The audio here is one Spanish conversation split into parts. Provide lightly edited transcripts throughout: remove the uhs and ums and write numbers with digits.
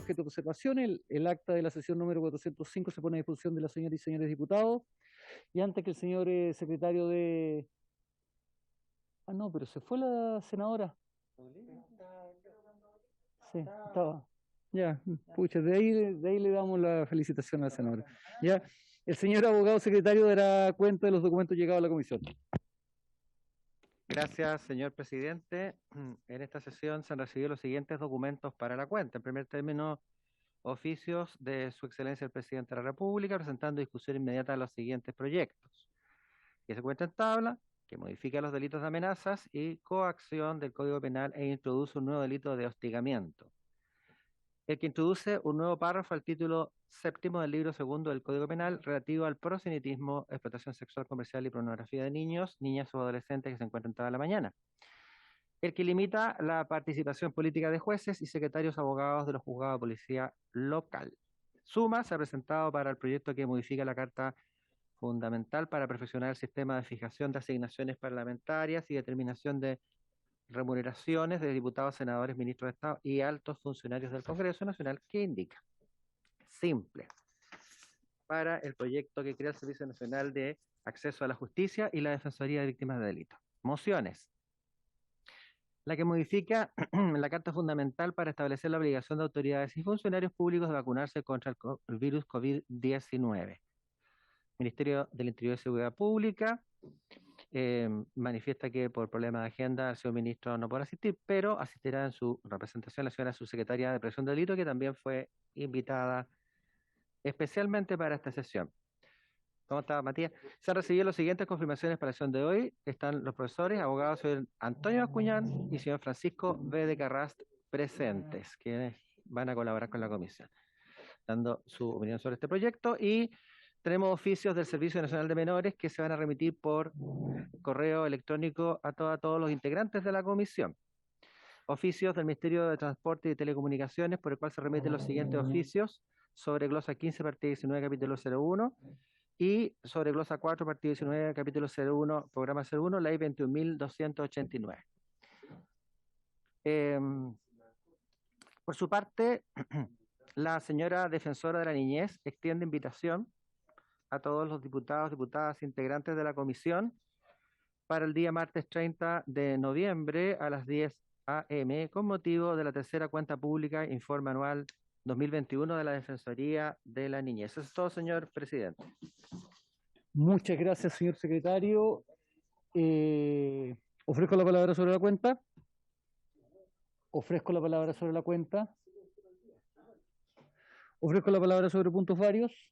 objeto de observación. El acta de la sesión número 405 se pone a disposición de las señoras y señores diputados. Y antes que el señor secretario de... Ah, no, pero se fue la senadora. Sí, estaba. Ya, pucha, de ahí le damos la felicitación a la senadora. Ya, el señor abogado secretario dará cuenta de los documentos llegados a la comisión. Gracias, señor presidente. En esta sesión se han recibido los siguientes documentos para la cuenta. En primer término, oficios de Su Excelencia el Presidente de la República presentando discusión inmediata de los siguientes proyectos. Que se cuenta en tabla, que modifica los delitos de amenazas y coacción del Código Penal e introduce un nuevo delito de hostigamiento. El que introduce un nuevo párrafo al título séptimo del libro segundo del Código Penal relativo al prosenitismo, explotación sexual comercial y pornografía de niños, niñas o adolescentes que se encuentran toda la mañana. El que limita la participación política de jueces y secretarios abogados de los juzgados de policía local. Suma se ha presentado para el proyecto que modifica la Carta Fundamental para perfeccionar el sistema de fijación de asignaciones parlamentarias y determinación de remuneraciones de diputados, senadores, ministros de Estado y altos funcionarios del Congreso Nacional, que indica simple para el proyecto que crea el Servicio Nacional de Acceso a la Justicia y la Defensoría de Víctimas de Delitos. Mociones. La que modifica la Carta Fundamental para establecer la obligación de autoridades y funcionarios públicos de vacunarse contra el virus COVID-19. Ministerio del Interior y Seguridad Pública manifiesta que por problemas de agenda el señor ministro no podrá asistir, pero asistirá en su representación la señora subsecretaria de Prevención del Delito, que también fue invitada especialmente para esta sesión. ¿Cómo está, Matías? Se han recibido las siguientes confirmaciones para la sesión de hoy. Están los profesores, abogados, señor Antonio Acuñán y señor Francisco B. de Carrast presentes, quienes van a colaborar con la comisión, dando su opinión sobre este proyecto. Y tenemos oficios del Servicio Nacional de Menores que se van a remitir por correo electrónico a todos los integrantes de la comisión. Oficios del Ministerio de Transporte y Telecomunicaciones, por el cual se remiten los siguientes oficios sobre glosa 15, partido 19, capítulo 01, y sobre glosa 4, partido 19, capítulo 01, programa 01, ley 21.289. Por su parte, la señora defensora de la niñez extiende invitación a todos los diputados, diputadas, integrantes de la comisión para el día martes 30 de noviembre a las 10 a.m. con motivo de la tercera cuenta pública informe anual 2021 de la Defensoría de la Niñez. Eso es todo, señor presidente. Muchas gracias, señor secretario. Ofrezco la palabra sobre la cuenta. Ofrezco la palabra sobre la cuenta. Ofrezco la palabra sobre puntos varios.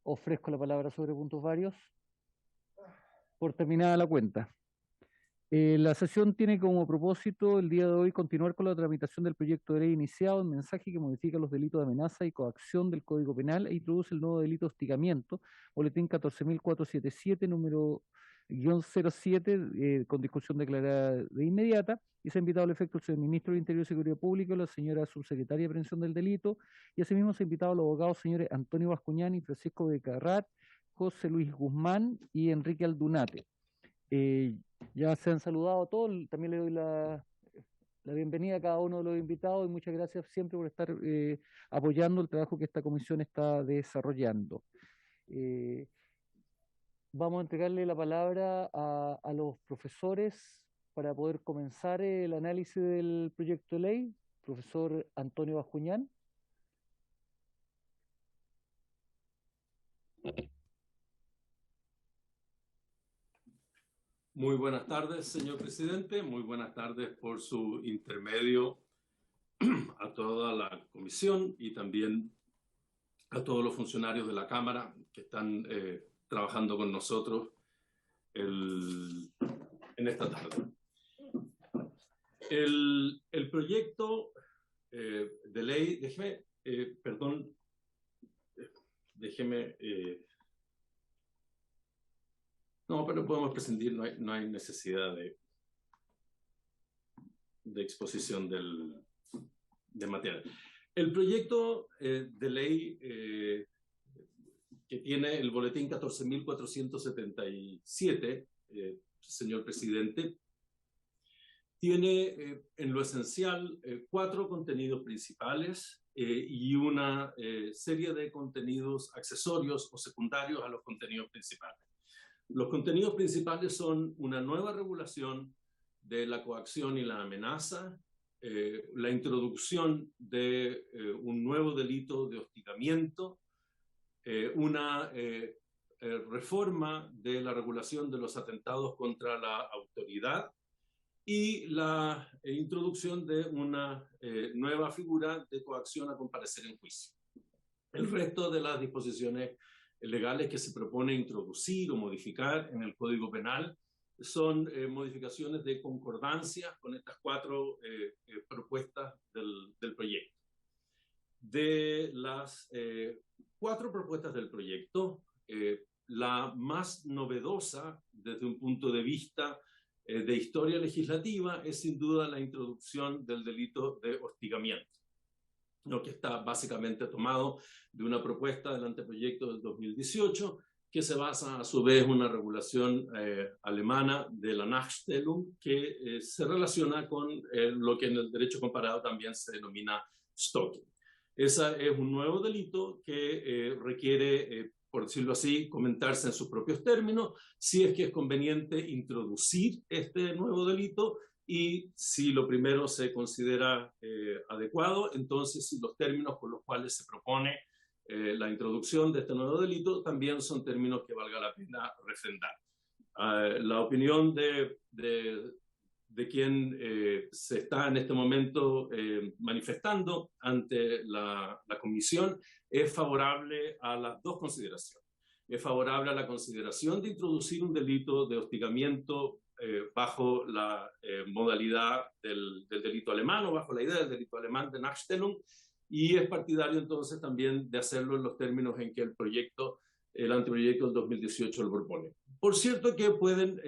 Ofrezco la palabra sobre puntos varios. Por terminada la cuenta. La sesión tiene como propósito el día de hoy continuar con la tramitación del proyecto de ley iniciado en mensaje que modifica los delitos de amenaza y coacción del Código Penal e introduce el nuevo delito de hostigamiento, boletín 14.477, número -07, con discusión declarada de inmediata, y se ha invitado al efecto al señor Ministro del Interior y Seguridad Pública, la señora Subsecretaria de Prevención del Delito, y asimismo se ha invitado a los abogados señores Antonio Bascuñán y Francisco Becarrat, José Luis Guzmán y Enrique Aldunate. Ya se han saludado a todos, también le doy la bienvenida a cada uno de los invitados y muchas gracias siempre por estar apoyando el trabajo que esta comisión está desarrollando. Vamos a entregarle la palabra a los profesores para poder comenzar el análisis del proyecto de ley. Profesor Antonio Bascuñán. Muy buenas tardes, señor presidente. Muy buenas tardes por su intermedio a toda la comisión y también a todos los funcionarios de la Cámara que están trabajando con nosotros en esta tarde. El proyecto de ley, no, pero podemos presentar, no hay necesidad de exposición de material. El proyecto de ley que tiene el boletín 14.477, señor presidente, tiene en lo esencial 4 contenidos principales y una serie de contenidos accesorios o secundarios a los contenidos principales. Los contenidos principales son una nueva regulación de la coacción y la amenaza, la introducción de un nuevo delito de hostigamiento, una reforma de la regulación de los atentados contra la autoridad y la introducción de una nueva figura de coacción a comparecer en juicio. El resto de las disposiciones legales que se propone introducir o modificar en el Código Penal son modificaciones de concordancia con estas 4 propuestas del proyecto. De las 4 propuestas del proyecto, la más novedosa desde un punto de vista de historia legislativa es sin duda la introducción del delito de hostigamiento, lo que está básicamente tomado de una propuesta del anteproyecto del 2018 que se basa a su vez en una regulación alemana de la Nachstellung que se relaciona con lo que en el derecho comparado también se denomina stalking. Ese es un nuevo delito que requiere, por decirlo así, comentarse en sus propios términos, si es que es conveniente introducir este nuevo delito y si lo primero se considera adecuado, entonces si los términos con los cuales se propone la introducción de este nuevo delito también son términos que valga la pena refrendar. La opinión de quien se está en este momento manifestando ante la comisión es favorable a las 2 consideraciones. Es favorable a la consideración de introducir un delito de hostigamiento bajo la modalidad del delito alemán o bajo la idea del delito alemán de Nachstellung, y es partidario entonces también de hacerlo en los términos en que el anteproyecto del 2018 lo propone. Por cierto que pueden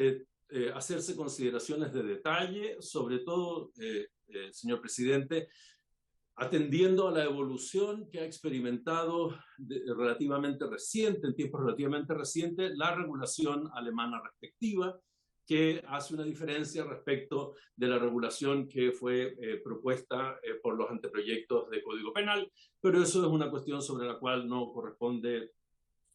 hacerse consideraciones de detalle, sobre todo, señor presidente, atendiendo a la evolución que ha experimentado relativamente reciente, en tiempos relativamente recientes, la regulación alemana respectiva, que hace una diferencia respecto de la regulación que fue propuesta por los anteproyectos de Código Penal, pero eso es una cuestión sobre la cual no corresponde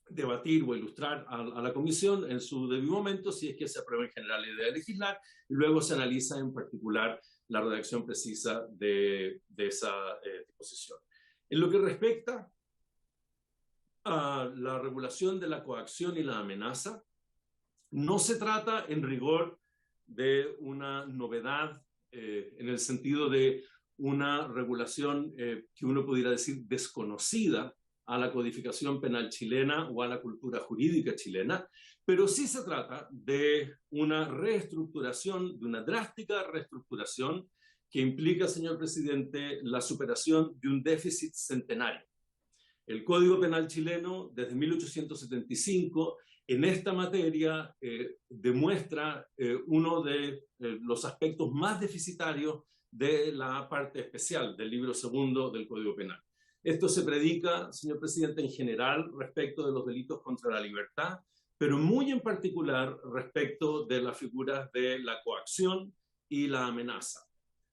debatir o ilustrar a la comisión en su debido momento, si es que se aprueba en general la idea de legislar, y luego se analiza en particular la redacción precisa de esa disposición. En lo que respecta a la regulación de la coacción y la amenaza, no se trata en rigor de una novedad en el sentido de una regulación que uno pudiera decir desconocida a la codificación penal chilena o a la cultura jurídica chilena, pero sí se trata de una reestructuración, de una drástica reestructuración que implica, señor presidente, la superación de un déficit centenario. El Código Penal chileno, desde 1875, en esta materia demuestra uno de los aspectos más deficitarios de la parte especial del libro segundo del Código Penal. Esto se predica, señor presidente, en general respecto de los delitos contra la libertad, pero muy en particular respecto de las figuras de la coacción y la amenaza.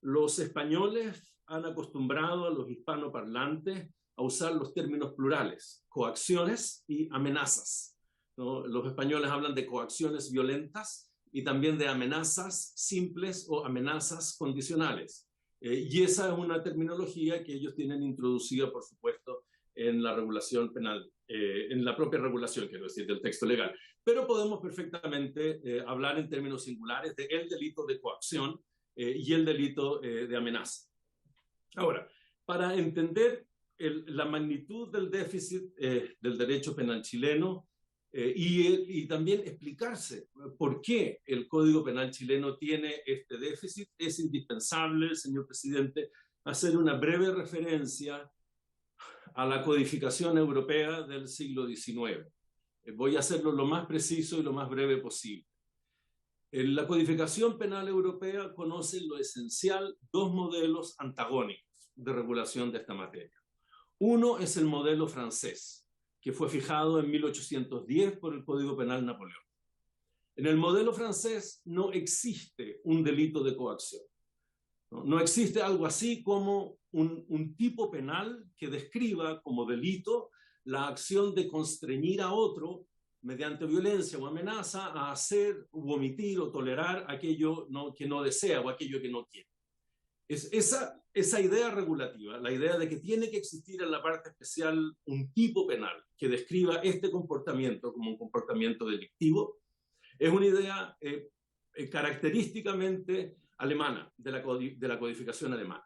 Los españoles han acostumbrado a los hispanoparlantes a usar los términos plurales, coacciones y amenazas, ¿no? Los españoles hablan de coacciones violentas y también de amenazas simples o amenazas condicionales. Y esa es una terminología que ellos tienen introducida, por supuesto, en la regulación penal, en la propia regulación, quiero decir, del texto legal. Pero podemos perfectamente hablar en términos singulares de el delito de coacción y el delito de amenaza. Ahora, para entender la magnitud del déficit del derecho penal chileno y también explicarse por qué el Código Penal chileno tiene este déficit, es indispensable, señor presidente, hacer una breve referencia a la codificación europea del siglo XIX. Voy a hacerlo lo más preciso y lo más breve posible. La codificación penal europea conoce en lo esencial 2 modelos antagónicos de regulación de esta materia. Uno es el modelo francés, que fue fijado en 1810 por el Código Penal Napoleón. En el modelo francés no existe un delito de coacción. No existe algo así como un tipo penal que describa como delito la acción de constreñir a otro mediante violencia o amenaza a hacer, u omitir o tolerar aquello que no desea o aquello que no quiere. Es esa idea regulativa, la idea de que tiene que existir en la parte especial un tipo penal que describa este comportamiento como un comportamiento delictivo, es una idea característicamente alemana, de la codificación alemana.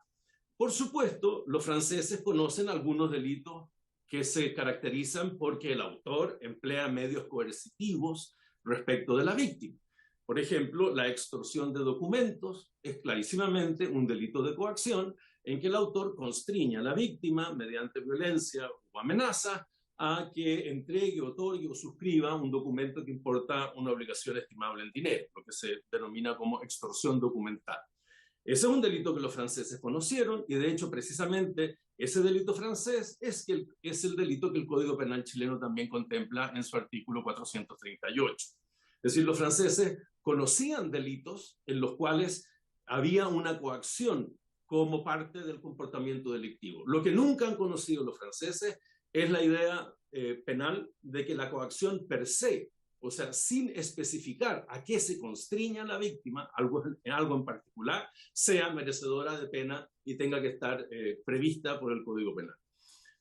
Por supuesto, los franceses conocen algunos delitos que se caracterizan porque el autor emplea medios coercitivos respecto de la víctima. Por ejemplo, la extorsión de documentos es clarísimamente un delito de coacción en que el autor constriña a la víctima mediante violencia o amenaza a que entregue, otorgue o suscriba un documento que importa una obligación estimable en dinero, lo que se denomina como extorsión documental. Ese es un delito que los franceses conocieron y de hecho precisamente ese delito francés es el delito que el Código Penal chileno también contempla en su artículo 438. Es decir, los franceses conocían delitos en los cuales había una coacción como parte del comportamiento delictivo. Lo que nunca han conocido los franceses es la idea penal de que la coacción per se, o sea, sin especificar a qué se constriña la víctima, algo en particular, sea merecedora de pena y tenga que estar prevista por el Código Penal.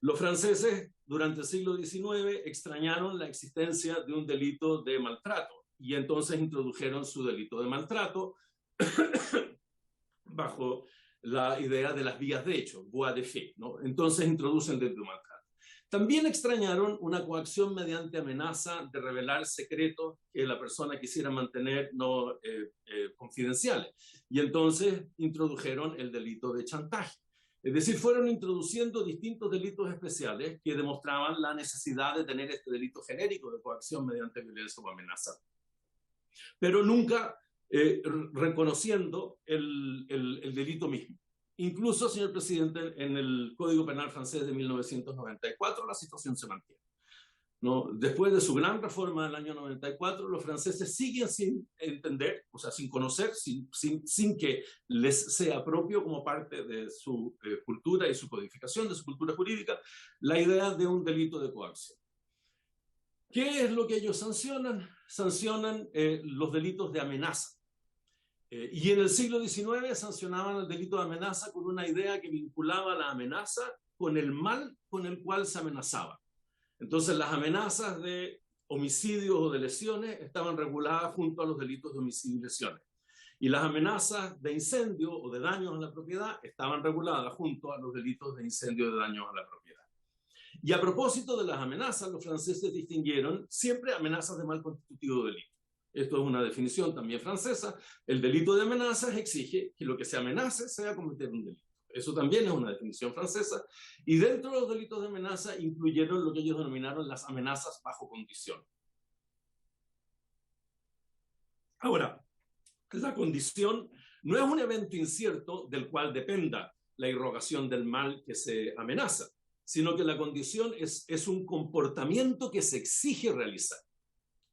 Los franceses durante el siglo XIX extrañaron la existencia de un delito de maltrato y entonces introdujeron su delito de maltrato bajo la idea de las vías de hecho, voies de fait, ¿no? Entonces introducen el delito de maltrato. También extrañaron una coacción mediante amenaza de revelar secretos que la persona quisiera mantener no confidenciales. Y entonces introdujeron el delito de chantaje. Es decir, fueron introduciendo distintos delitos especiales que demostraban la necesidad de tener este delito genérico de coacción mediante violencia o amenaza. Pero nunca reconociendo el delito mismo. Incluso, señor presidente, en el Código Penal francés de 1994 la situación se mantiene, ¿no? Después de su gran reforma del año 94, los franceses siguen sin entender, o sea, sin conocer, sin que les sea propio como parte de su cultura y su codificación, de su cultura jurídica, la idea de un delito de coacción. ¿Qué es lo que ellos sancionan? Sancionan los delitos de amenaza. Y en el siglo XIX sancionaban el delito de amenaza con una idea que vinculaba la amenaza con el mal con el cual se amenazaba. Entonces las amenazas de homicidios o de lesiones estaban reguladas junto a los delitos de homicidio y lesiones. Y las amenazas de incendio o de daños a la propiedad estaban reguladas junto a los delitos de incendio o de daños a la propiedad. Y a propósito de las amenazas, los franceses distinguieron siempre amenazas de mal constitutivo de delito. Esto es una definición también francesa. El delito de amenazas exige que lo que se amenace sea cometer un delito. Eso también es una definición francesa. Y dentro de los delitos de amenaza incluyeron lo que ellos denominaron las amenazas bajo condición. Ahora, la condición no es un evento incierto del cual dependa la irrogación del mal que se amenaza, sino que la condición es un comportamiento que se exige realizar.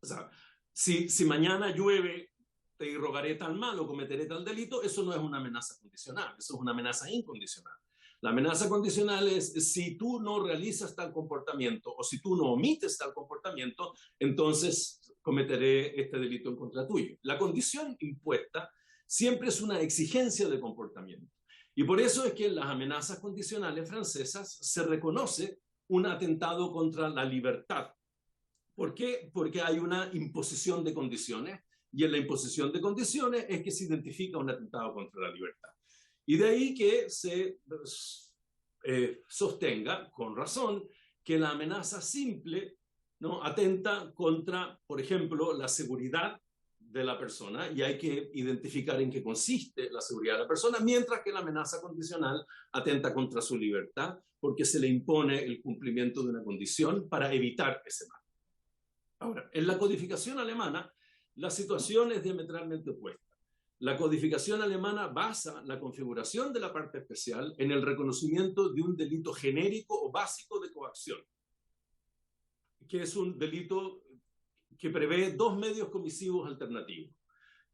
O sea, si mañana llueve, te irrogaré tal mal o cometeré tal delito, eso no es una amenaza condicional, eso es una amenaza incondicional. La amenaza condicional es si tú no realizas tal comportamiento o si tú no omites tal comportamiento, entonces cometeré este delito en contra tuyo. La condición impuesta siempre es una exigencia de comportamiento. Y por eso es que en las amenazas condicionales francesas se reconoce un atentado contra la libertad. ¿Por qué? Porque hay una imposición de condiciones y en la imposición de condiciones es que se identifica un atentado contra la libertad. Y de ahí que se sostenga con razón que la amenaza simple, ¿no?, atenta contra, por ejemplo, la seguridad de la persona y hay que identificar en qué consiste la seguridad de la persona, mientras que la amenaza condicional atenta contra su libertad porque se le impone el cumplimiento de una condición para evitar ese mal. Ahora, en la codificación alemana, la situación es diametralmente opuesta. La codificación alemana basa la configuración de la parte especial en el reconocimiento de un delito genérico o básico de coacción, que es un delito que prevé dos medios comisivos alternativos.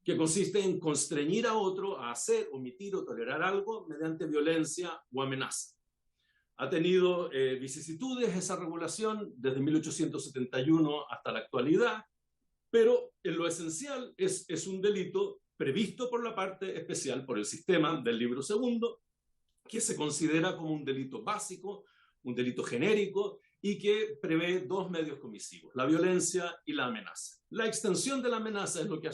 que consiste en constreñir a otro a hacer, omitir o tolerar algo mediante violencia o amenaza. Ha tenido vicisitudes esa regulación desde 1871 hasta la actualidad, pero en lo esencial es un delito previsto por la parte especial, por el sistema del libro segundo, que se considera como un delito básico, un delito genérico, y que prevé dos medios comisivos, la violencia y la amenaza. La extensión de la amenaza es lo que ha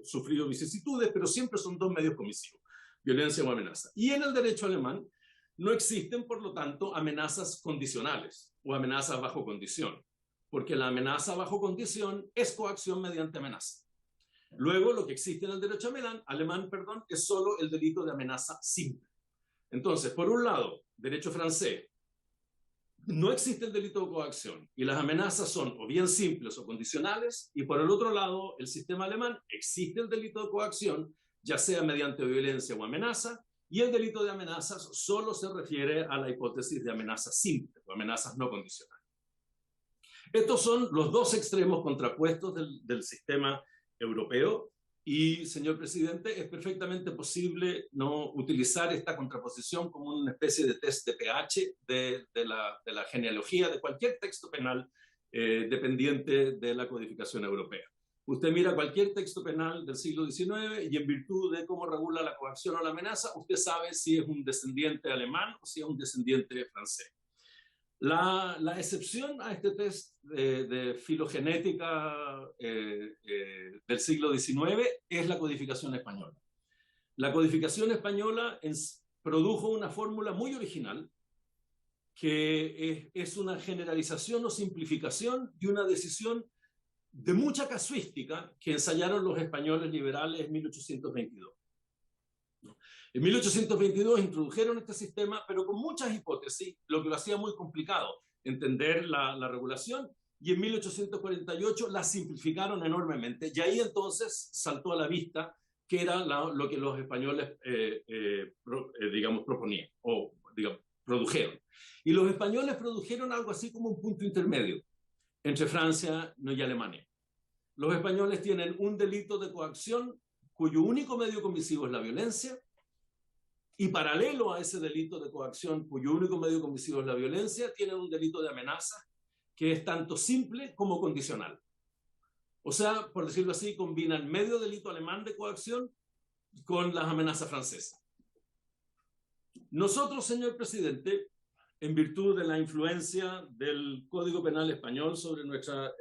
sufrido vicisitudes, pero siempre son dos medios comisivos, violencia o amenaza. Y en el derecho alemán no existen, por lo tanto, amenazas condicionales o amenazas bajo condición, porque la amenaza bajo condición es coacción mediante amenaza. Luego, lo que existe en el derecho alemán, es solo el delito de amenaza simple. Entonces, por un lado, derecho francés, no existe el delito de coacción y las amenazas son o bien simples o condicionales, y por el otro lado, el sistema alemán, existe el delito de coacción, ya sea mediante violencia o amenaza, y el delito de amenazas solo se refiere a la hipótesis de amenazas simples o amenazas no condicionales. Estos son los dos extremos contrapuestos del sistema europeo. Y, señor presidente, es perfectamente posible no utilizar esta contraposición como una especie de test de pH de la genealogía de cualquier texto penal dependiente de la codificación europea. Usted mira cualquier texto penal del siglo XIX y en virtud de cómo regula la coacción o la amenaza, usted sabe si es un descendiente alemán o si es un descendiente francés. La excepción a este test de filogenética del siglo XIX es la codificación española. La codificación española produjo una fórmula muy original que es una generalización o simplificación de una decisión de mucha casuística que ensayaron los españoles liberales en 1822. En 1822 introdujeron este sistema, pero con muchas hipótesis, lo que lo hacía muy complicado entender la regulación, y en 1848 la simplificaron enormemente, y ahí entonces saltó a la vista que era lo que los españoles, proponían, o produjeron. Y los españoles produjeron algo así como un punto intermedio entre Francia y Alemania. Los españoles tienen un delito de coacción cuyo único medio comisivo es la violencia, y paralelo a ese delito de coacción, cuyo único medio comisivo es la violencia, tienen un delito de amenaza que es tanto simple como condicional. O sea, por decirlo así, combinan medio delito alemán de coacción con las amenazas francesas. Nosotros, señor presidente, en virtud de la influencia del Código Penal español sobre nuestra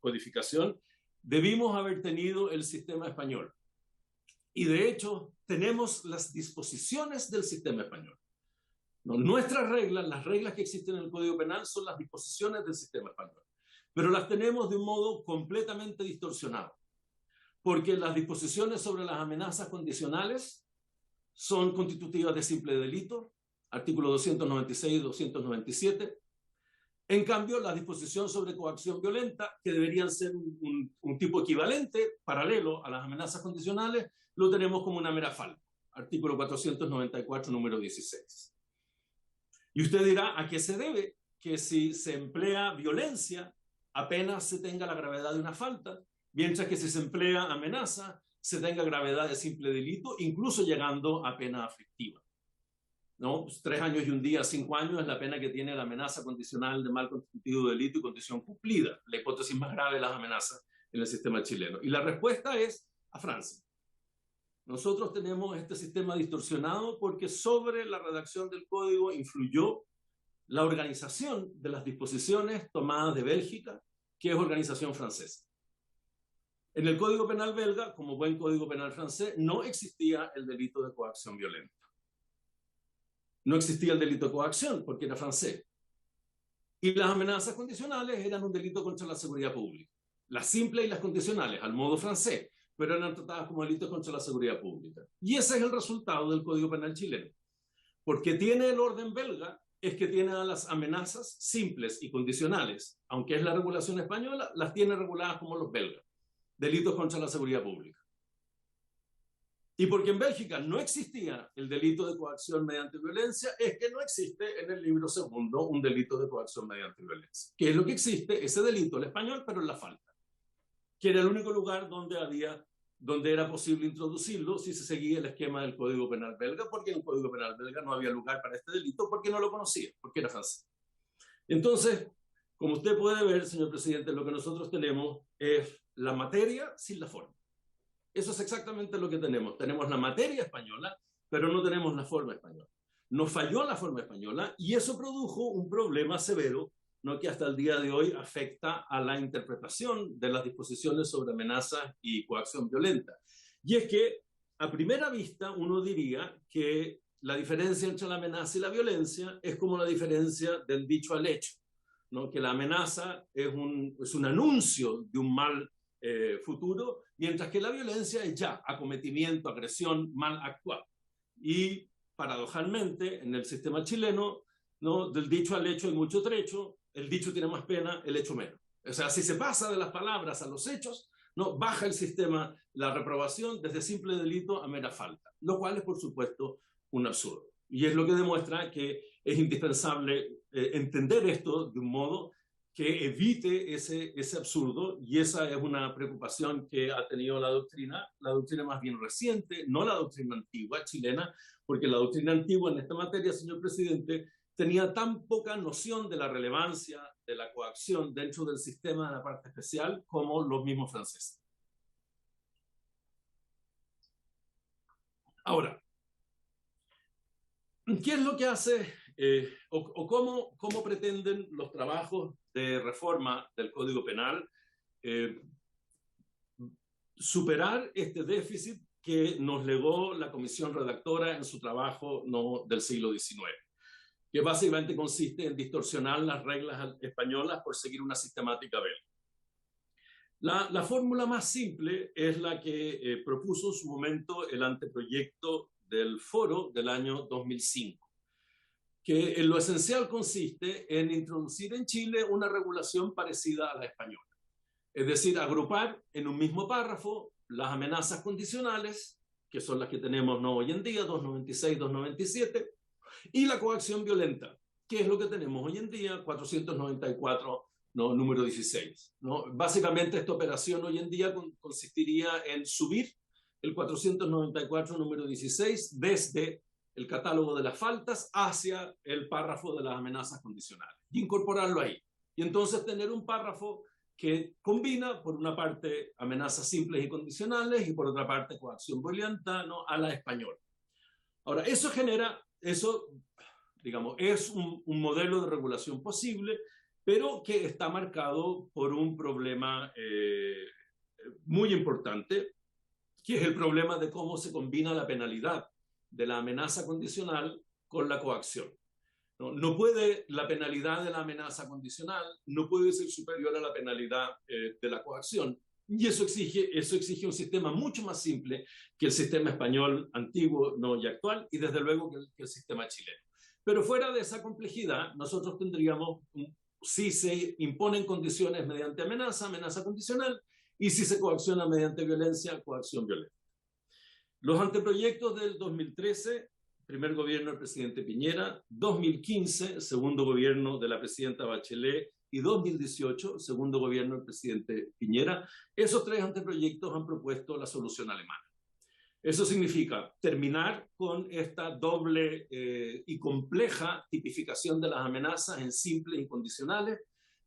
codificación, debimos haber tenido el sistema español. Y de hecho, tenemos las disposiciones del sistema español. No, nuestras reglas, las reglas que existen en el Código Penal, son las disposiciones del sistema español. Pero las tenemos de un modo completamente distorsionado. Porque las disposiciones sobre las amenazas condicionales son constitutivas de simple delito, artículo 296 y 297. En cambio, la disposición sobre coacción violenta, que deberían ser un tipo equivalente, paralelo a las amenazas condicionales, lo tenemos como una mera falta. Artículo 494, número 16. Y usted dirá, ¿a qué se debe? Que si se emplea violencia, apenas se tenga la gravedad de una falta, mientras que si se emplea amenaza, se tenga gravedad de simple delito, incluso llegando a pena aflictiva. ¿No? 3 años y 1 día, 5 años es la pena que tiene la amenaza condicional de mal constitutivo delito y condición cumplida, la hipótesis más grave de las amenazas en el sistema chileno. Y la respuesta es a Francia. Nosotros tenemos este sistema distorsionado porque sobre la redacción del código influyó la organización de las disposiciones tomadas de Bélgica, que es organización francesa. En el Código Penal belga, como buen Código Penal francés, no existía el delito de coacción violenta. No existía el delito de coacción porque era francés. Y las amenazas condicionales eran un delito contra la seguridad pública. Las simples y las condicionales, al modo francés, pero eran tratadas como delitos contra la seguridad pública. Y ese es el resultado del Código Penal chileno. Porque tiene el orden belga, es que tiene a las amenazas simples y condicionales, aunque es la regulación española, las tiene reguladas como los belgas, delitos contra la seguridad pública. Y porque en Bélgica no existía el delito de coacción mediante violencia, es que no existe en el libro segundo un delito de coacción mediante violencia. ¿Qué es lo que existe? Ese delito, el español, pero en la falta, que era el único lugar donde había donde era posible introducirlo si se seguía el esquema del Código Penal belga, porque en el Código Penal belga no había lugar para este delito, porque no lo conocía, porque era francés. Entonces, como usted puede ver, señor presidente, lo que nosotros tenemos es la materia sin la forma. Eso es exactamente lo que tenemos. Tenemos la materia española, pero no tenemos la forma española. Nos falló la forma española y eso produjo un problema severo, ¿no?, que hasta el día de hoy afecta a la interpretación de las disposiciones sobre amenazas y coacción violenta. Y es que, a primera vista, uno diría que la diferencia entre la amenaza y la violencia es como la diferencia del dicho al hecho, ¿no? Que la amenaza es un anuncio de un mal futuro, mientras que la violencia es ya acometimiento, agresión, mal actuado. Y paradojalmente, en el sistema chileno, ¿no?, del dicho al hecho hay mucho trecho, el dicho tiene más pena, el hecho menos. O sea, si se pasa de las palabras a los hechos, ¿no?, baja el sistema la reprobación desde simple delito a mera falta, lo cual es, por supuesto, un absurdo. Y es lo que demuestra que es indispensable entender esto de un modo que evite ese absurdo, y esa es una preocupación que ha tenido la doctrina más bien reciente, no la doctrina antigua chilena, porque la doctrina antigua en esta materia, señor presidente, tenía tan poca noción de la relevancia de la coacción dentro del sistema de la parte especial como los mismos franceses. Ahora, ¿qué es lo que hace o cómo pretenden los trabajos de reforma del Código Penal superar este déficit que nos legó la comisión redactora en su trabajo del siglo XIX? Que básicamente consiste en distorsionar las reglas españolas por seguir una sistemática belga. La fórmula más simple es la que propuso en su momento el anteproyecto del Foro del año 2005, que en lo esencial consiste en introducir en Chile una regulación parecida a la española. Es decir, agrupar en un mismo párrafo las amenazas condicionales, que son las que tenemos hoy en día, 296, 297, y la coacción violenta, que es lo que tenemos hoy en día, 494, ¿no?, número 16. ¿No? Básicamente esta operación hoy en día consistiría en subir el 494 número 16 desde el catálogo de las faltas hacia el párrafo de las amenazas condicionales y incorporarlo ahí. Y entonces tener un párrafo que combina, por una parte, amenazas simples y condicionales y por otra parte, coacción violenta, ¿no?, a la española. Ahora, eso, digamos, es un modelo de regulación posible, pero que está marcado por un problema muy importante, que es el problema de cómo se combina la penalidad de la amenaza condicional con la coacción. No puede la penalidad de la amenaza condicional, no puede ser superior a la penalidad de la coacción. Y eso exige un sistema mucho más simple que el sistema español antiguo, ¿no?, y actual, y desde luego que el sistema chileno. Pero fuera de esa complejidad, nosotros tendríamos, si se imponen condiciones mediante amenaza condicional, y si se coacciona mediante violencia, coacción violenta. Los anteproyectos del 2013, primer gobierno del presidente Piñera, 2015, segundo gobierno de la presidenta Bachelet, y 2018, segundo gobierno del presidente Piñera, esos tres anteproyectos han propuesto la solución alemana. Eso significa terminar con esta doble y compleja tipificación de las amenazas en simples y condicionales,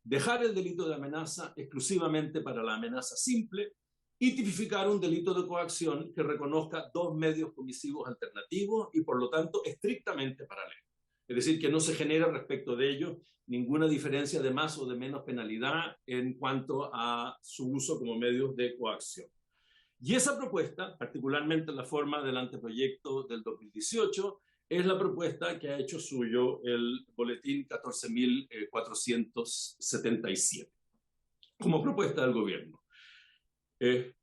dejar el delito de amenaza exclusivamente para la amenaza simple y tipificar un delito de coacción que reconozca dos medios comisivos alternativos y por lo tanto estrictamente paralelos. Es decir, que no se genere respecto de ellos ninguna diferencia de más o de menos penalidad en cuanto a su uso como medios de coacción. Y esa propuesta, particularmente en la forma del anteproyecto del 2018, es la propuesta que ha hecho suyo el boletín 14.477 como propuesta del gobierno. Es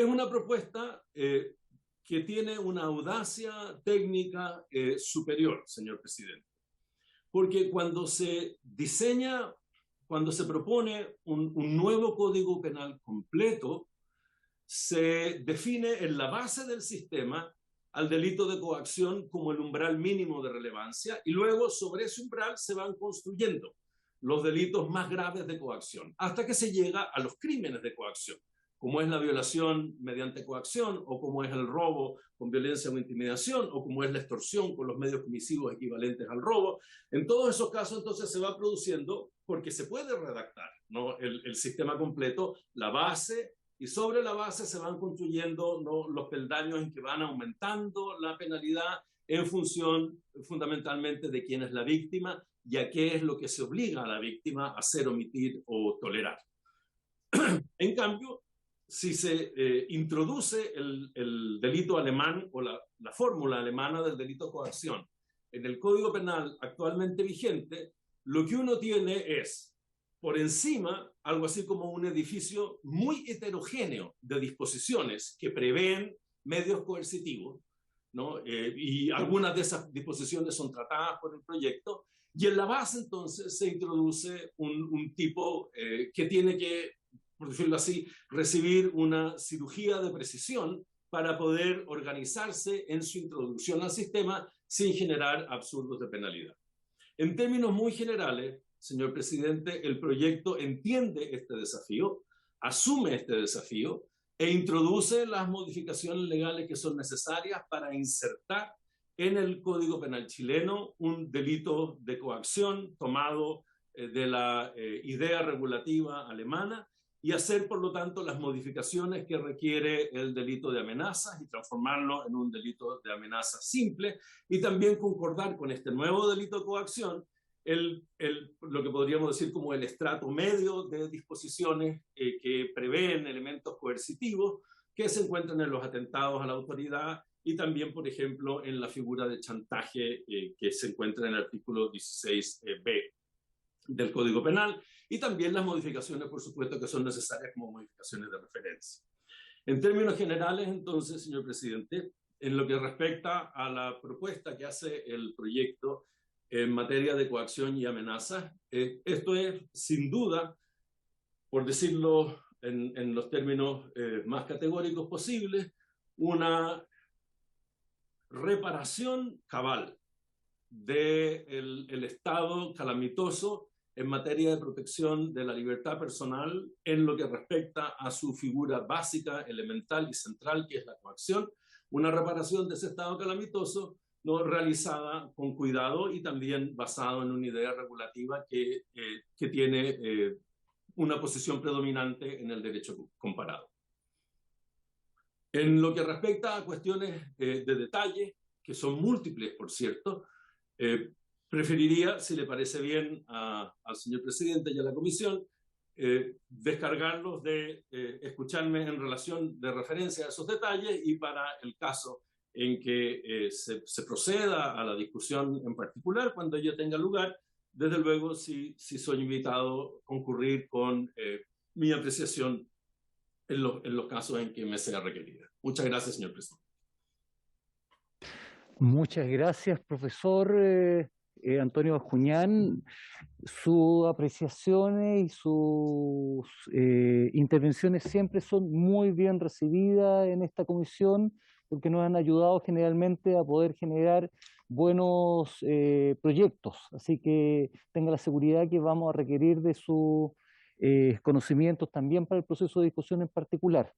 una propuesta que tiene una audacia técnica superior, señor presidente, porque cuando se diseña, cuando se propone un nuevo código penal completo, se define en la base del sistema al delito de coacción como el umbral mínimo de relevancia y luego sobre ese umbral se van construyendo los delitos más graves de coacción hasta que se llega a los crímenes de coacción, como es la violación mediante coacción, o como es el robo con violencia o intimidación, o como es la extorsión con los medios comisivos equivalentes al robo. En todos esos casos, entonces, se va produciendo, porque se puede redactar, ¿no?, el sistema completo, la base, y sobre la base se van construyendo, ¿no?, los peldaños en que van aumentando la penalidad en función fundamentalmente de quién es la víctima y a qué es lo que se obliga a la víctima a hacer, omitir o tolerar. En cambio, si se introduce el delito alemán o la fórmula alemana del delito de coacción en el Código Penal actualmente vigente, lo que uno tiene es, por encima, algo así como un edificio muy heterogéneo de disposiciones que prevén medios coercitivos, ¿no? Y algunas de esas disposiciones son tratadas por el proyecto, y en la base entonces se introduce un tipo que tiene que, por decirlo así, recibir una cirugía de precisión para poder organizarse en su introducción al sistema sin generar absurdos de penalidad. En términos muy generales, señor presidente, el proyecto entiende este desafío, asume este desafío e introduce las modificaciones legales que son necesarias para insertar en el Código Penal chileno un delito de coacción tomado de la idea regulativa alemana, y hacer, por lo tanto, las modificaciones que requiere el delito de amenazas y transformarlo en un delito de amenaza simple, y también concordar con este nuevo delito de coacción lo que podríamos decir como el estrato medio de disposiciones que prevén elementos coercitivos que se encuentran en los atentados a la autoridad, y también, por ejemplo, en la figura de chantaje que se encuentra en el artículo 16b del Código Penal, y también las modificaciones, por supuesto, que son necesarias como modificaciones de referencia. En términos generales, entonces, señor presidente, en lo que respecta a la propuesta que hace el proyecto en materia de coacción y amenazas, esto es, sin duda, por decirlo en los términos más categóricos posibles, una reparación cabal del estado calamitoso en materia de protección de la libertad personal en lo que respecta a su figura básica, elemental y central, que es la coacción, una reparación de ese estado calamitoso, ¿no?, realizada con cuidado y también basado en una idea regulativa que tiene una posición predominante en el derecho comparado. En lo que respecta a cuestiones de detalle, que son múltiples, por cierto, preferiría, si le parece bien al señor presidente y a la comisión, descargarlos de escucharme en relación de referencia a esos detalles, y para el caso en que se proceda a la discusión en particular, cuando ello tenga lugar, desde luego si soy invitado a concurrir con mi apreciación en los casos en que me sea requerida. Muchas gracias, señor presidente. Muchas gracias, profesor Antonio Bascuñán. Sus apreciaciones y sus intervenciones siempre son muy bien recibidas en esta comisión, porque nos han ayudado generalmente a poder generar buenos proyectos. Así que tenga la seguridad que vamos a requerir de sus conocimientos también para el proceso de discusión en particular.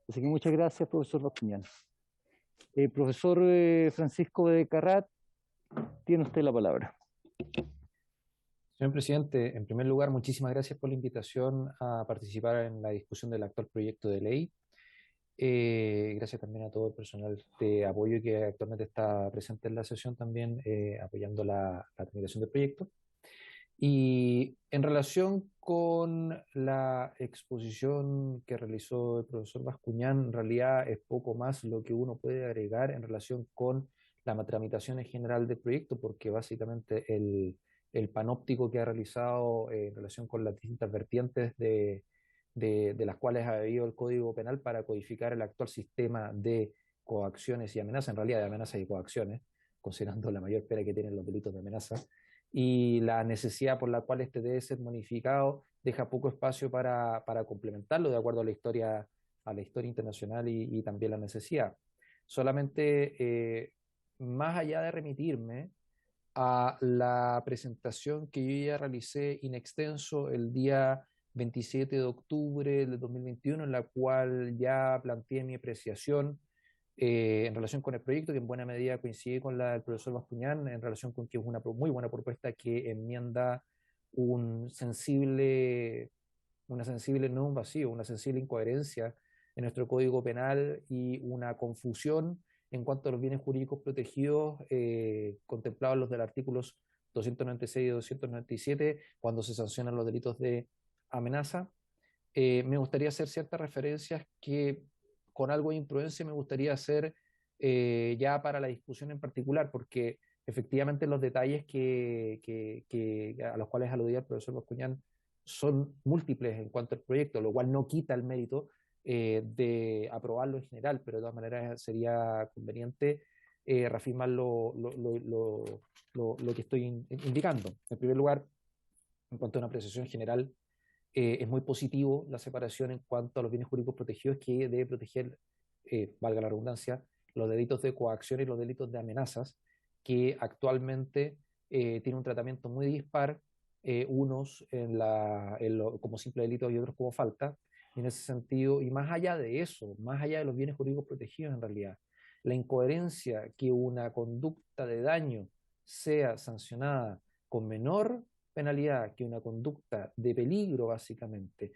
Así que muchas gracias, profesor Bascuñán. Profesor Francisco de Carrat, tiene usted la palabra. Señor presidente, en primer lugar, muchísimas gracias por la invitación a participar en la discusión del actual proyecto de ley. Gracias también a todo el personal de apoyo que actualmente está presente en la sesión, también apoyando la tramitación del proyecto. Y en relación con la exposición que realizó el profesor Bascuñán, en realidad es poco más lo que uno puede agregar en relación con la tramitación en general del proyecto, porque básicamente el panóptico que ha realizado en relación con las distintas vertientes de las cuales ha habido el Código Penal para codificar el actual sistema de coacciones y amenazas, en realidad de amenazas y coacciones, considerando la mayor pena que tienen los delitos de amenaza, y la necesidad por la cual este debe ser modificado deja poco espacio para complementarlo de acuerdo a la historia internacional y también la necesidad. Solamente, más allá de remitirme a la presentación que yo ya realicé in extenso el día 27 de octubre de 2021, en la cual ya planteé mi apreciación en relación con el proyecto, que en buena medida coincide con la del profesor Bascuñán, en relación con que es una muy buena propuesta que enmienda una sensible, no un vacío, una sensible incoherencia en nuestro Código Penal y una confusión en cuanto a los bienes jurídicos protegidos contemplados en los del artículos 296 y 297, cuando se sancionan los delitos de amenaza. Me gustaría hacer ciertas referencias que con algo de imprudencia me gustaría hacer ya para la discusión en particular, porque efectivamente los detalles a los cuales aludía el profesor Bascuñán son múltiples en cuanto al proyecto, lo cual no quita el mérito de aprobarlo en general, pero de todas maneras sería conveniente reafirmar lo que estoy indicando. En primer lugar, en cuanto a una apreciación general, es muy positivo la separación en cuanto a los bienes jurídicos protegidos que debe proteger, valga la redundancia, los delitos de coacción y los delitos de amenazas, que actualmente tienen un tratamiento muy dispar, unos como simple delito y otros como falta. Y en ese sentido, y más allá de eso, más allá de los bienes jurídicos protegidos en realidad, la incoherencia que una conducta de daño sea sancionada con menor penalidad que una conducta de peligro, básicamente,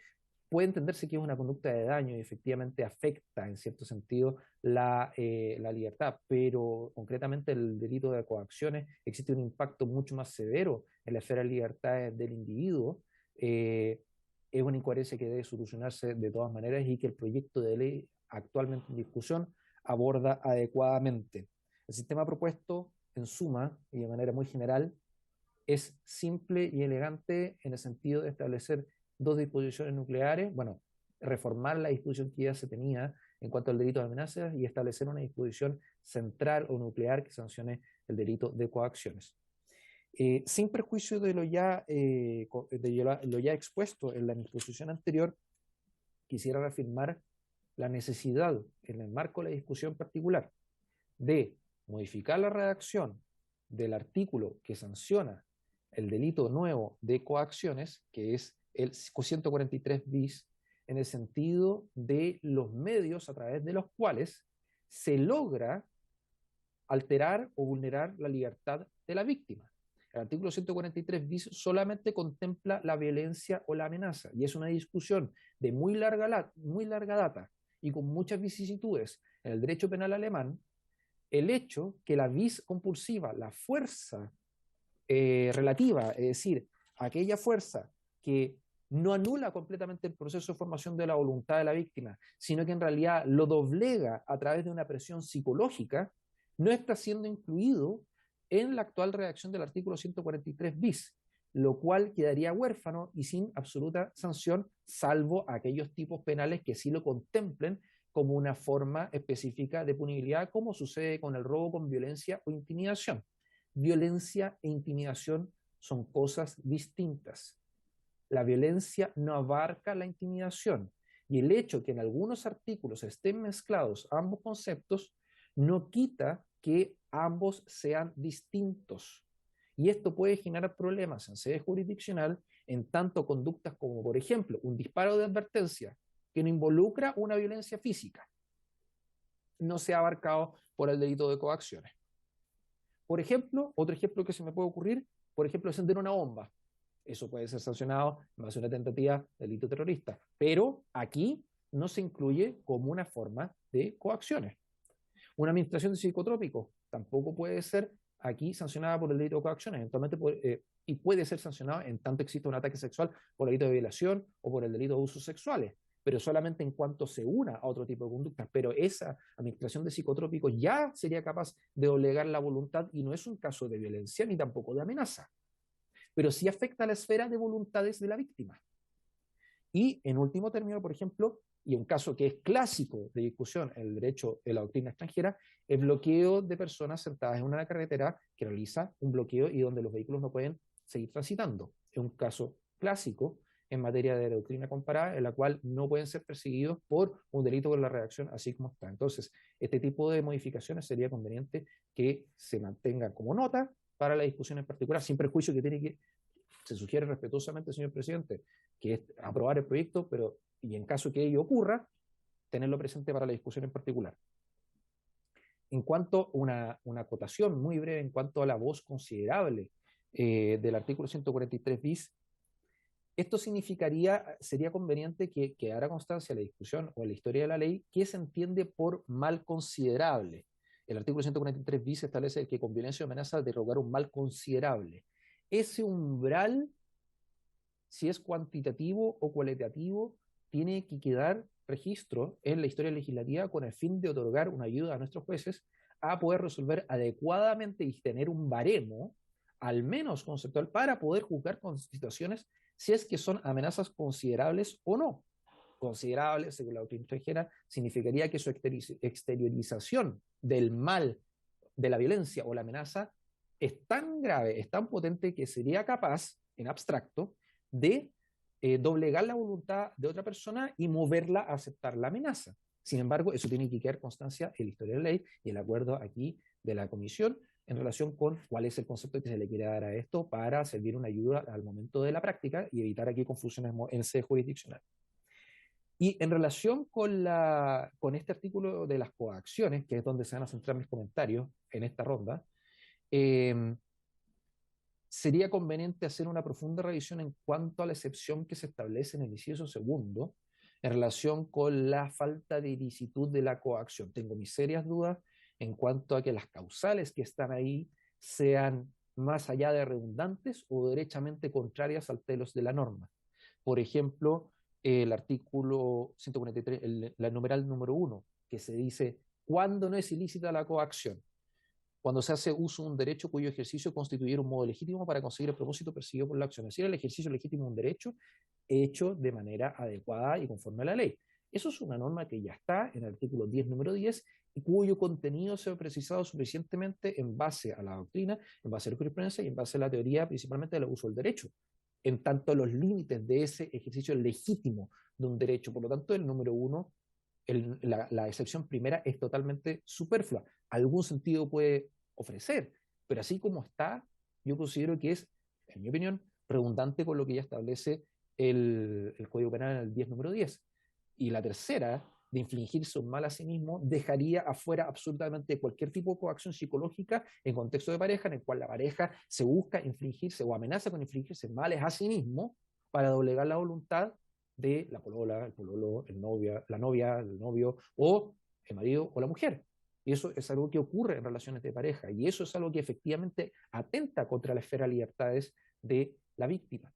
puede entenderse que es una conducta de daño y efectivamente afecta en cierto sentido la libertad, pero concretamente el delito de coacciones existe un impacto mucho más severo en la esfera de libertades del individuo. Es una incoherencia que debe solucionarse de todas maneras y que el proyecto de ley actualmente en discusión aborda adecuadamente. El sistema propuesto, en suma y de manera muy general, es simple y elegante en el sentido de establecer dos disposiciones nucleares, bueno, reformar la disposición que ya se tenía en cuanto al delito de amenazas y establecer una disposición central o nuclear que sancione el delito de coacciones. Sin perjuicio de lo ya expuesto en la disposición anterior, quisiera reafirmar la necesidad, en el marco de la discusión particular, de modificar la redacción del artículo que sanciona el delito nuevo de coacciones, que es el 143 bis, en el sentido de los medios a través de los cuales se logra alterar o vulnerar la libertad de la víctima. El artículo 143 bis solamente contempla la violencia o la amenaza, y es una discusión de muy larga data y con muchas vicisitudes en el derecho penal alemán, el hecho que la vis compulsiva, la fuerza relativa, es decir, aquella fuerza que no anula completamente el proceso de formación de la voluntad de la víctima, sino que en realidad lo doblega a través de una presión psicológica, no está siendo incluido en la actual redacción del artículo 143 bis, lo cual quedaría huérfano y sin absoluta sanción, salvo aquellos tipos penales que sí lo contemplen como una forma específica de punibilidad, como sucede con el robo con violencia o intimidación. Violencia e intimidación son cosas distintas. La violencia no abarca la intimidación, y el hecho que en algunos artículos estén mezclados ambos conceptos no quita que ambos sean distintos. Y esto puede generar problemas en sede jurisdiccional en tanto conductas como, por ejemplo, un disparo de advertencia que no involucra una violencia física, no sea abarcado por el delito de coacciones. Por ejemplo, otro ejemplo que se me puede ocurrir, por ejemplo, encender una bomba. Eso puede ser sancionado en base a una tentativa de delito terrorista, pero aquí no se incluye como una forma de coacciones. Una administración de psicotrópicos tampoco puede ser aquí sancionada por el delito de coacciones, eventualmente y puede ser sancionada en tanto existe un ataque sexual por el delito de violación o por el delito de abusos sexuales, pero solamente en cuanto se una a otro tipo de conductas. Pero esa administración de psicotrópicos ya sería capaz de doblegar la voluntad y no es un caso de violencia ni tampoco de amenaza, pero sí afecta a la esfera de voluntades de la víctima. Y en último término, por ejemplo, y un caso que es clásico de discusión en el derecho de la doctrina extranjera, el bloqueo de personas sentadas en una carretera que realiza un bloqueo y donde los vehículos no pueden seguir transitando. Es un caso clásico en materia de doctrina comparada, en la cual no pueden ser perseguidos por un delito con la redacción así como está. Entonces, este tipo de modificaciones sería conveniente que se mantengan como nota para la discusión en particular, sin perjuicio que tiene que Se sugiere respetuosamente, señor presidente, que es aprobar el proyecto, pero, y en caso que ello ocurra, tenerlo presente para la discusión en particular. En cuanto a una acotación muy breve en cuanto a la voz considerable del artículo 143 bis, esto sería conveniente que quedara constancia en la discusión o en la historia de la ley qué se entiende por mal considerable. El artículo 143 bis establece que con violencia o amenaza derrogar un mal considerable. Ese umbral, si es cuantitativo o cualitativo, tiene que quedar registro en la historia legislativa con el fin de otorgar una ayuda a nuestros jueces a poder resolver adecuadamente y tener un baremo, al menos conceptual, para poder juzgar con situaciones si es que son amenazas considerables o no. Considerables, según la doctrina extranjera, significaría que su exteriorización del mal, de la violencia o la amenaza es tan grave, es tan potente que sería capaz, en abstracto, de doblegar la voluntad de otra persona y moverla a aceptar la amenaza. Sin embargo, eso tiene que quedar constancia en la historia de la ley y el acuerdo aquí de la comisión en relación con cuál es el concepto que se le quiere dar a esto para servir una ayuda al momento de la práctica y evitar aquí confusiones en sede jurisdiccional. Y en relación con este artículo de las coacciones, que es donde se van a centrar mis comentarios en esta ronda, sería conveniente hacer una profunda revisión en cuanto a la excepción que se establece en el inciso segundo en relación con la falta de ilicitud de la coacción. Tengo mis serias dudas en cuanto a que las causales que están ahí sean más allá de redundantes o derechamente contrarias al telos de la norma. Por ejemplo, el artículo 143, la numeral número 1, que se dice, ¿cuándo no es ilícita la coacción? Cuando se hace uso de un derecho cuyo ejercicio constituyera un modo legítimo para conseguir el propósito perseguido por la acción. Es decir, el ejercicio legítimo de un derecho hecho de manera adecuada y conforme a la ley. Eso es una norma que ya está en el artículo 10, número 10, y cuyo contenido se ha precisado suficientemente en base a la doctrina, en base a la jurisprudencia y en base a la teoría principalmente del uso del derecho, en tanto los límites de ese ejercicio legítimo de un derecho. Por lo tanto, el número 1, la excepción primera es totalmente superflua. Algún sentido puede ofrecer, pero así como está, yo considero que es, en mi opinión, redundante con lo que ya establece el Código Penal en el 10, número 10. Y la tercera, de infligirse un mal a sí mismo, dejaría afuera absolutamente cualquier tipo de coacción psicológica en contexto de pareja, en el cual la pareja se busca infligirse o amenaza con infligirse males a sí mismo para doblegar la voluntad de la polola, el pololo, la novia, el novio o el marido o la mujer. Y eso es algo que ocurre en relaciones de pareja y eso es algo que efectivamente atenta contra la esfera de libertades de la víctima.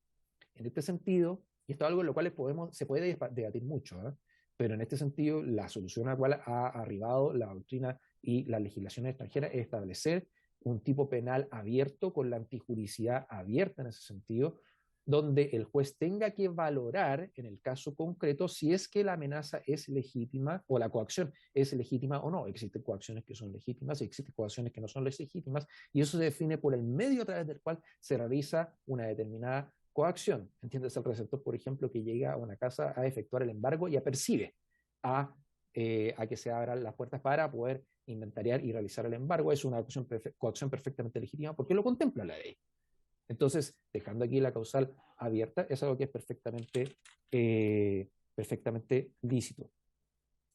En este sentido, y esto es algo en lo cual se puede debatir mucho, pero en este sentido la solución a la cual ha arribado la doctrina y la legislación extranjera es establecer un tipo penal abierto con la antijuricidad abierta en ese sentido, donde el juez tenga que valorar en el caso concreto si es que la amenaza es legítima o la coacción es legítima o no. Existen coacciones que son legítimas y existen coacciones que no son legítimas y eso se define por el medio a través del cual se realiza una determinada coacción. ¿Entiendes? El receptor, por ejemplo, que llega a una casa a efectuar el embargo y apercibe a que se abran las puertas para poder inventariar y realizar el embargo. Es una coacción perfectamente legítima porque lo contempla la ley. Entonces, dejando aquí la causal abierta, es algo que es perfectamente lícito.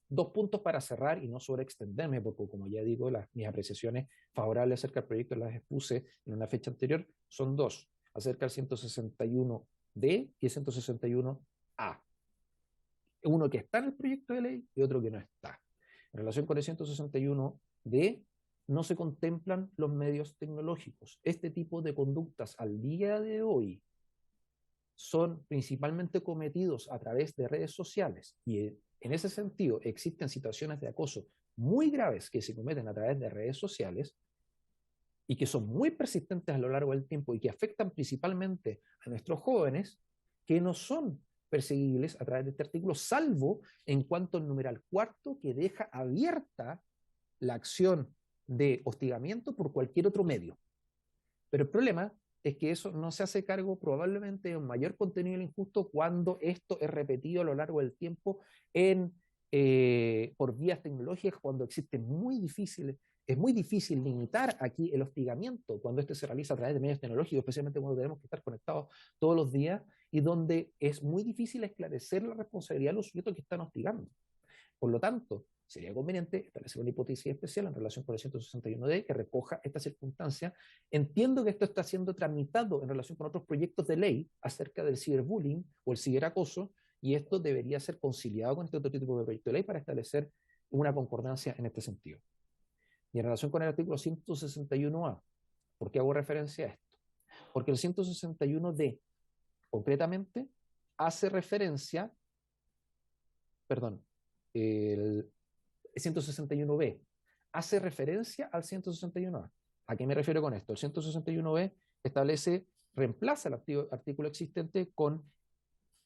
2 puntos para cerrar y no sobreextenderme, porque como ya digo, mis apreciaciones favorables acerca del proyecto las expuse en una fecha anterior, son 2, acerca del 161D y el 161A. Uno que está en el proyecto de ley y otro que no está. En relación con el 161D, no se contemplan los medios tecnológicos. Este tipo de conductas al día de hoy son principalmente cometidos a través de redes sociales y en ese sentido existen situaciones de acoso muy graves que se cometen a través de redes sociales y que son muy persistentes a lo largo del tiempo y que afectan principalmente a nuestros jóvenes que no son perseguibles a través de este artículo, salvo en cuanto al numeral 4 que deja abierta la acción de hostigamiento por cualquier otro medio. Pero el problema es que eso no se hace cargo probablemente de un mayor contenido injusto cuando esto es repetido a lo largo del tiempo en por vías tecnológicas cuando existe es muy difícil limitar aquí el hostigamiento cuando este se realiza a través de medios tecnológicos, especialmente cuando tenemos que estar conectados todos los días y donde es muy difícil esclarecer la responsabilidad de los sujetos que están hostigando. Por lo tanto, sería conveniente establecer una hipótesis especial en relación con el 161D que recoja esta circunstancia. Entiendo que esto está siendo tramitado en relación con otros proyectos de ley acerca del ciberbullying o el ciberacoso, y esto debería ser conciliado con este otro tipo de proyecto de ley para establecer una concordancia en este sentido. Y en relación con el artículo 161A, ¿por qué hago referencia a esto? Porque el 161D, concretamente, hace referencia, perdón, el 161B hace referencia al 161A. ¿A qué me refiero con esto? El 161B reemplaza el artículo existente con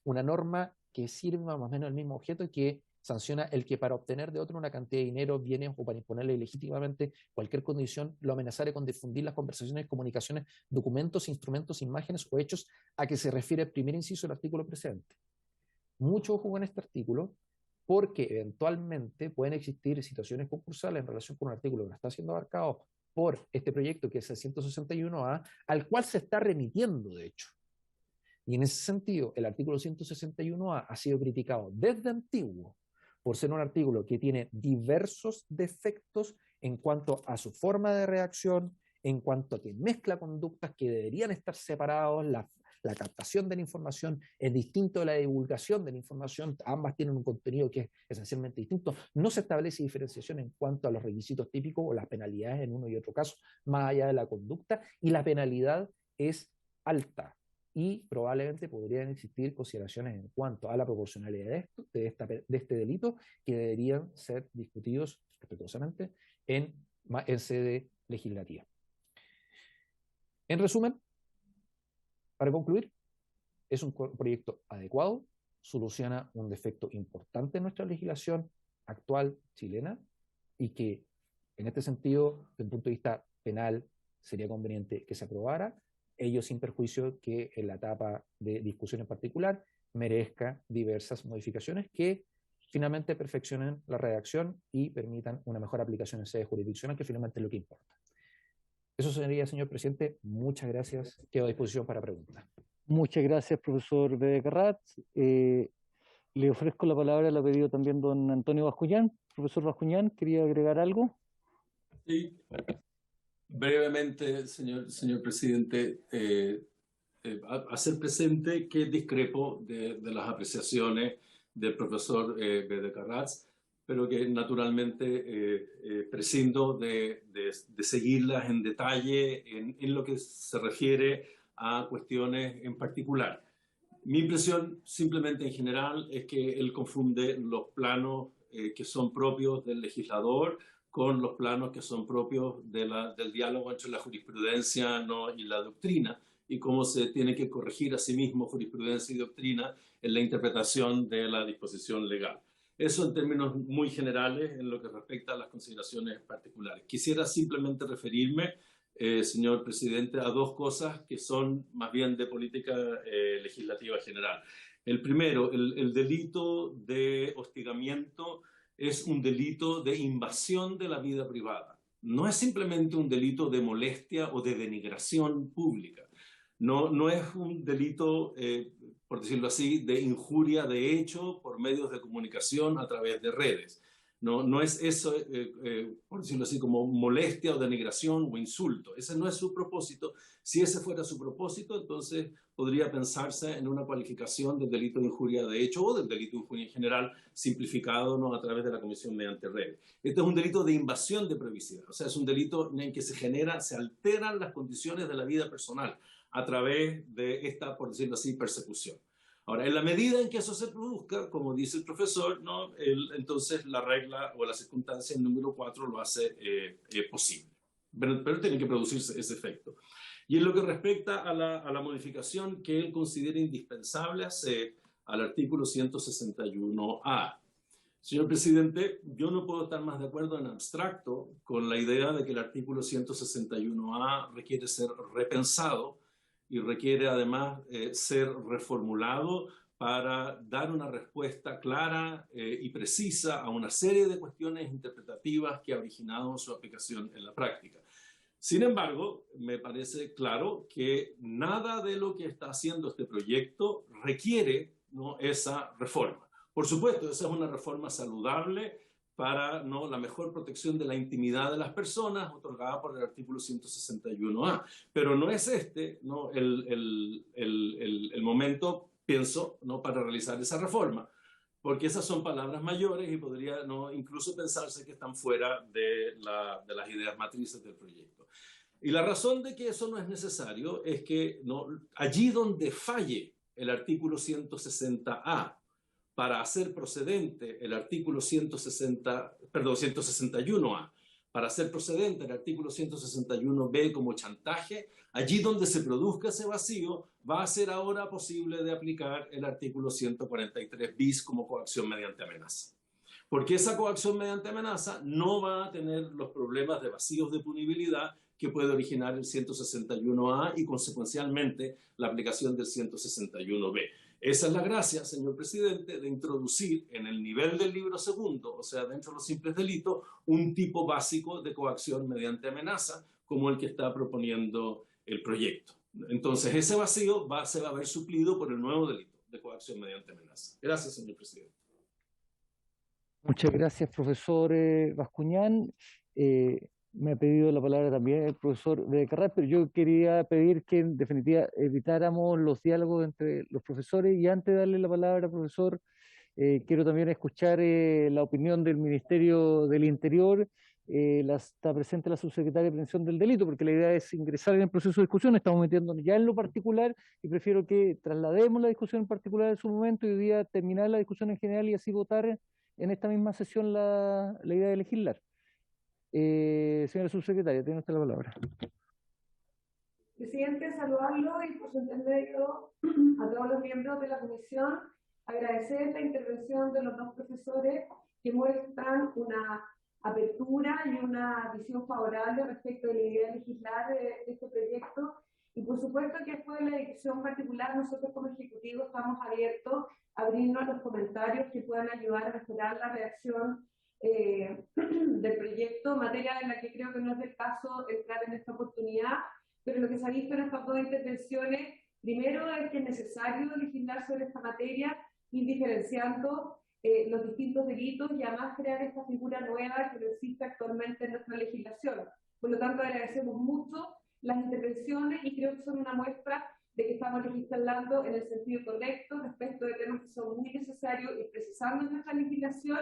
una norma que sirve más o menos el mismo objeto y que sanciona el que para obtener de otro una cantidad de dinero, bienes o para imponerle legítimamente cualquier condición lo amenazare con difundir las conversaciones, comunicaciones, documentos, instrumentos, imágenes o hechos a que se refiere el primer inciso del artículo precedente. Mucho ojo con este artículo, porque eventualmente pueden existir situaciones concursales en relación con un artículo que no está siendo abarcado por este proyecto que es el 161A, al cual se está remitiendo, de hecho. Y en ese sentido, el artículo 161A ha sido criticado desde antiguo por ser un artículo que tiene diversos defectos en cuanto a su forma de reacción, en cuanto a que mezcla conductas que deberían estar separados, la captación de la información es distinto de la divulgación de la información, ambas tienen un contenido que es esencialmente distinto, no se establece diferenciación en cuanto a los requisitos típicos o las penalidades en uno y otro caso, más allá de la conducta, y la penalidad es alta. Y probablemente podrían existir consideraciones en cuanto a la proporcionalidad de este delito que deberían ser discutidos respetuosamente en sede legislativa. En resumen, para concluir, es un proyecto adecuado, soluciona un defecto importante en nuestra legislación actual chilena y que en este sentido, desde el punto de vista penal, sería conveniente que se aprobara, ello sin perjuicio que en la etapa de discusión en particular merezca diversas modificaciones que finalmente perfeccionen la redacción y permitan una mejor aplicación en sede jurisdiccional, que finalmente es lo que importa. Eso sería, señor presidente. Muchas gracias. Quedo a disposición para preguntas. Muchas gracias, profesor Becarratz. Le ofrezco la palabra, la ha pedido también don Antonio Bascuñán. Profesor Bascuñán, ¿quería agregar algo? Sí. Brevemente, señor presidente, hacer presente que discrepo de las apreciaciones del profesor Becarratz, pero que naturalmente prescindo de seguirlas en detalle en lo que se refiere a cuestiones en particular. Mi impresión, simplemente en general, es que él confunde los planos que son propios del legislador con los planos que son propios del diálogo entre la jurisprudencia y la doctrina, y cómo se tiene que corregir a sí mismo jurisprudencia y doctrina en la interpretación de la disposición legal. Eso en términos muy generales en lo que respecta a las consideraciones particulares. Quisiera simplemente referirme, señor presidente, a dos cosas que son más bien de política legislativa general. El primero, el delito de hostigamiento es un delito de invasión de la vida privada. No es simplemente un delito de molestia o de denigración pública. No es un delito, por decirlo así, de injuria de hecho por medios de comunicación a través de redes. No es eso, por decirlo así, como molestia o denigración o insulto. Ese no es su propósito. Si ese fuera su propósito, entonces podría pensarse en una cualificación del delito de injuria de hecho o del delito de injuria en general, simplificado a través de la comisión mediante redes. Este es un delito de invasión de privacidad. O sea, es un delito en que se alteran las condiciones de la vida personal a través de esta, por decirlo así, persecución. Ahora, en la medida en que eso se produzca, como dice el profesor, entonces la regla o la circunstancia número 4 lo hace posible. Pero tiene que producirse ese efecto. Y en lo que respecta a la modificación que él considera indispensable hacer al artículo 161A. Señor presidente, yo no puedo estar más de acuerdo en abstracto con la idea de que el artículo 161A requiere ser repensado y requiere además ser reformulado para dar una respuesta clara y precisa a una serie de cuestiones interpretativas que ha originado su aplicación en la práctica. Sin embargo, me parece claro que nada de lo que está haciendo este proyecto requiere, ¿no?, esa reforma. Por supuesto, esa es una reforma saludable para, ¿no?, la mejor protección de la intimidad de las personas otorgada por el artículo 161A. Pero no es este, ¿no?, el momento, pienso, ¿no?, para realizar esa reforma, porque esas son palabras mayores y podría, ¿no?, incluso pensarse que están fuera de las ideas matrices del proyecto. Y la razón de que eso no es necesario es que, ¿no?, allí donde falle el artículo 160A para hacer procedente el artículo 161A, para hacer procedente el artículo 161B como chantaje, allí donde se produzca ese vacío, va a ser ahora posible de aplicar el artículo 143 bis como coacción mediante amenaza. Porque esa coacción mediante amenaza no va a tener los problemas de vacíos de punibilidad que puede originar el 161A y consecuencialmente la aplicación del 161B. Esa es la gracia, señor presidente, de introducir en el nivel del libro segundo, o sea, dentro de los simples delitos, un tipo básico de coacción mediante amenaza, como el que está proponiendo el proyecto. Entonces, ese vacío se va a ver suplido por el nuevo delito de coacción mediante amenaza. Gracias, señor presidente. Muchas gracias, profesor Bascuñán. Me ha pedido la palabra también el profesor de Carral, pero yo quería pedir que en definitiva evitáramos los diálogos entre los profesores, y antes de darle la palabra, profesor, quiero también escuchar la opinión del Ministerio del Interior. Está presente la subsecretaria de Prevención del Delito, porque la idea es ingresar en el proceso de discusión. Estamos metiéndonos ya en lo particular y prefiero que traslademos la discusión en particular en su momento y hoy día terminar la discusión en general y así votar en esta misma sesión la idea de legislar. Señora subsecretaria, tiene usted la palabra. Presidente, saludarlo y por su intermedio a todos los miembros de la comisión, agradecer la intervención de los dos profesores que muestran una apertura y una visión favorable respecto de la idea de legislar de este proyecto. Y por supuesto que después de la discusión particular, nosotros como Ejecutivo estamos abiertos a abrirnos a los comentarios que puedan ayudar a mejorar la redacción del proyecto, materia en la que creo que no es del caso entrar en esta oportunidad, pero lo que se ha visto en estas dos intervenciones, primero es que es necesario legislar sobre esta materia, ir diferenciando los distintos delitos y además crear esta figura nueva que no existe actualmente en nuestra legislación. Por lo tanto, agradecemos mucho las intervenciones y creo que son una muestra de que estamos legislando en el sentido correcto respecto de temas que son muy necesarios y precisando en nuestra legislación,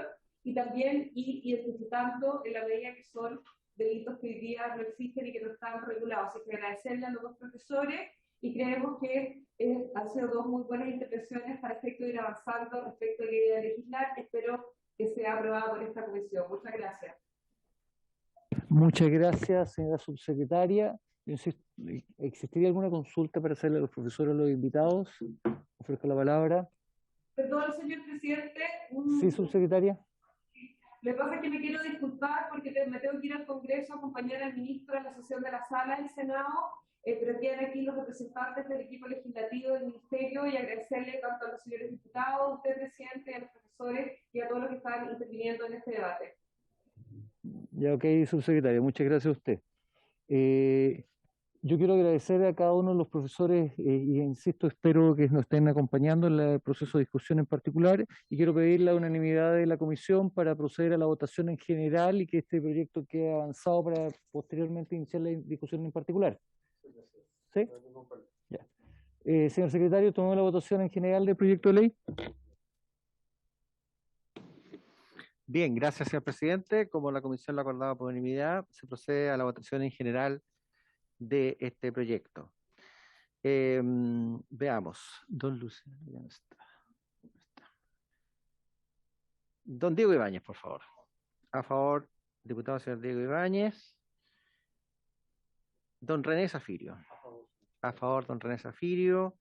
y también ir identificando en la medida que son delitos que hoy día no existen y que no están regulados. Así que agradecerle a los dos profesores y creemos que han sido dos muy buenas intervenciones para efecto de ir avanzando respecto a la idea de legislar. Espero que sea aprobada por esta comisión. Muchas gracias. Muchas gracias, señora subsecretaria. ¿Existiría alguna consulta para hacerle a los profesores o a los invitados? Ofrezco la palabra. Perdón, señor presidente. Sí, subsecretaria. Lo que pasa es que me quiero disculpar porque me tengo que ir al Congreso a acompañar al ministro a la sesión de la sala del Senado, pero quedan aquí los representantes del equipo legislativo del Ministerio y agradecerle tanto a los señores diputados, a usted, presidente, a los profesores y a todos los que están interviniendo en este debate. Ya, ok, subsecretaria, muchas gracias a usted. Yo quiero agradecer a cada uno de los profesores y insisto, espero que nos estén acompañando en el proceso de discusión en particular, y quiero pedir la unanimidad de la comisión para proceder a la votación en general y que este proyecto quede avanzado para posteriormente iniciar la discusión en particular. ¿Sí? Ya. Señor secretario, ¿tomó la votación en general del proyecto de ley? Bien, gracias, señor presidente. Como la comisión lo ha acordado por unanimidad, se procede a la votación en general de este proyecto. Veamos. Don Luciano, ya no está. Don Diego Ibáñez, por favor. A favor, diputado señor Diego Ibáñez. Don René Zafirio. A favor, don René Zafirio.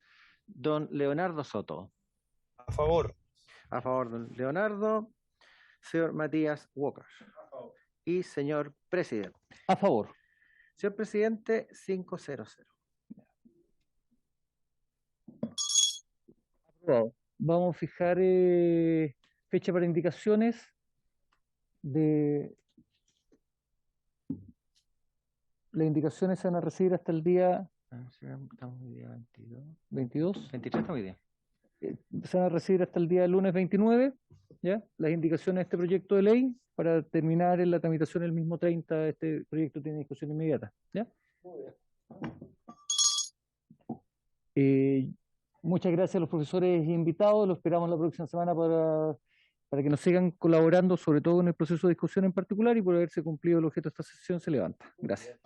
Don Leonardo Soto. A favor. A favor, don Leonardo. Señor Matías Walker. A favor. Y señor presidente. A favor. Señor presidente, 500. Aprobado. vamos a fijar fecha para indicaciones de... Las indicaciones se van a recibir hasta el día Estamos hoy día 22. 22. 23 estamos hoy día. Se van a recibir hasta el día lunes 29, ¿ya? Las indicaciones de este proyecto de ley para terminar en la tramitación el mismo 30. Este proyecto tiene discusión inmediata, ¿ya? Muchas gracias a los profesores invitados. Los esperamos la próxima semana para que nos sigan colaborando, sobre todo en el proceso de discusión en particular, y por haberse cumplido el objeto de esta sesión se levanta. Gracias.